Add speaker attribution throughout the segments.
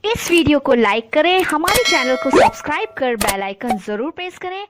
Speaker 1: इस वीडियो को लाइक करें, हमारे चैनल को सब्सक्राइब कर बेल आइकन जरूर प्रेस करें।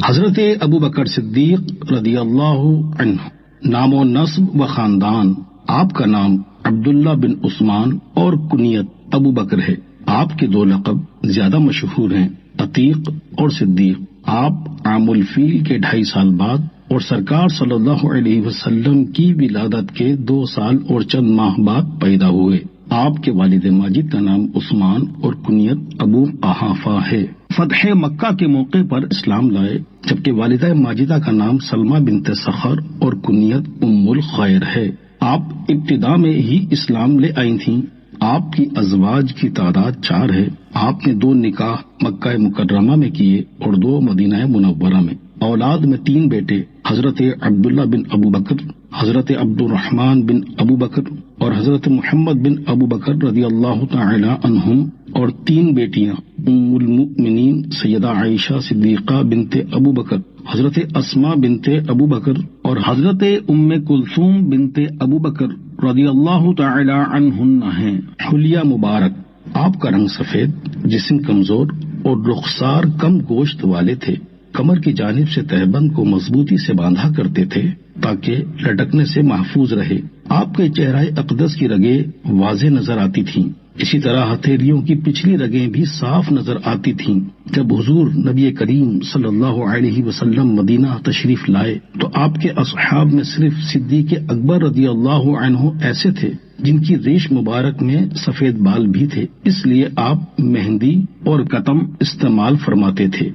Speaker 2: हजरत अबू बकर सिद्दीक रदियल्लाहु अन्हु, नामो नस्ब व खानदान। आपका नाम अब्दुल्ला बिन उस्मान और कुनियत अबू बकर है। आपके दो लक़ब ज्यादा मशहूर हैं, अतीक और सिद्दीक। आप आमुल फील के 2.5 साल बाद और सरकार सल्लल्लाहु अलैहि वसल्लम की विलादत के 2 साल और चंद माह बाद पैदा हुए। आपके वालिद माजिद का नाम उस्मान और कुनियत अबू आहाफा है। फतह मक्का के मौके पर इस्लाम लाए, जबकि वालिदा माजिदा का नाम सलमा बिनते सखर और कुनियत उम्मुल खैर है। आप इब्तिदा में ही इस्लाम ले आई थीं। आपकी अज़वाज की तादाद 4 है। आपने 2 निकाह मक्का मुकर्रमा में किए और 2 मदीना मुनव्वरा में। औलाद में 3 बेटे, हजरत अब्दुल्ला बिन अबू बकर, हजरत अब्दुर्रहमान बिन अबू बकर और हजरत मोहम्मद बिन अबू बकर रदियल्लाहु तआला अन्हुम, और 3 बेटियां, उम्मुल मुमिनीन सैयदा आयशा सिद्दीका बिनते अबू बकर, हजरत अस्मा बिनते अबू बकर और हजरत उम्मे कुलसूम बिनते अबू बकर रदियल्लाहु तआला अन्हुन्ना हैं। हुलिया मुबारक। आपका रंग सफेद, जिस्म कमजोर और रुखसार कम गोश्त वाले थे। कमर की जानिब से तहबंद को मजबूती से बांधा करते थे ताकि लटकने से महफूज रहे। आपके चेहरे अकदस की रगें वाज़ेह नजर आती थीं। इसी तरह हथेलियों की पिछली रगें भी साफ नजर आती थीं। जब हुजूर नबी करीम सल्लल्लाहु अलैहि वसल्लम मदीना तशरीफ लाए तो आपके असहाब में सिर्फ सिद्दीक अकबर रदियल्लाहु अन्हु ऐसे थे जिनकी रेश मुबारक में सफेद बाल भी थे, इसलिए आप मेहंदी और कतम इस्तेमाल फरमाते थे।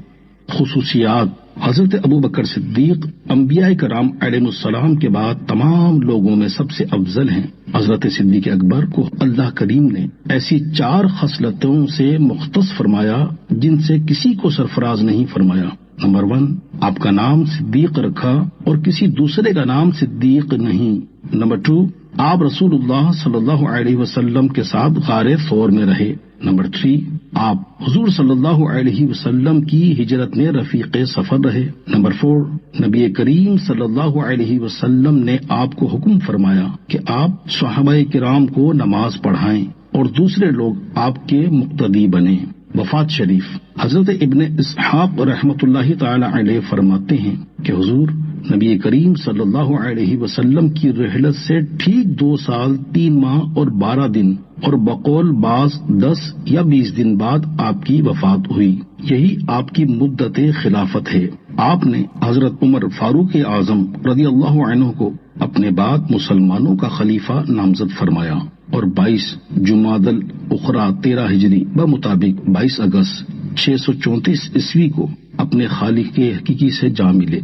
Speaker 2: खुसूसियात। हजरत अबू बकर सिद्दीक अंबिया कराम अलैहिस्सलाम के बाद तमाम लोगों में सबसे अफजल हैं। हजरत सिद्दीक अकबर को अल्लाह करीम ने ऐसी 4 खसलतों से मुख्तस फरमाया जिनसे किसी को सरफराज नहीं फरमाया। नंबर 1, आपका नाम सिद्दीक रखा और किसी दूसरे का नाम सिद्दीक नहीं। नंबर 2, आप रसूलुल्लाह सल्लल्लाहु अलैहि वसल्लम के साथ गारे सौर में रहे। नंबर 3, आप हुजूर सल्लल्लाहु अलैहि वसल्लम की हिजरत में रफीक़े सफर रहे। नंबर 4, नबी करीम सल्लल्लाहु अलैहि वसल्लम ने आपको हुक्म फरमाया कि आप सहाबाए किराम को नमाज पढ़ाएं और दूसरे लोग आपके मुक्तदी बने। वफात शरीफ। हजरत इब्ने इसहाक रहमतुल्लाहि तआला अलैह फरमाते हैं कि हुजूर नबी करीम सल्लल्लाहु अलैहि वसल्लम की रहलत से ठीक 2 साल 3 माह और 12 दिन और बकौल बाज 10 या 20 दिन बाद आपकी वफात हुई। यही आपकी मुद्दत खिलाफत है। आपने हजरत उमर फारूक आजम रदियल्लाहु अन्हु को अपने बाद मुसलमानों का खलीफा नामजद फरमाया और 22 जुमादल उखरा 13 हिजरी ब मुताबिक 22 अगस्त 634 ईस्वी को अपने खालिक के हकीकी से जा मिले।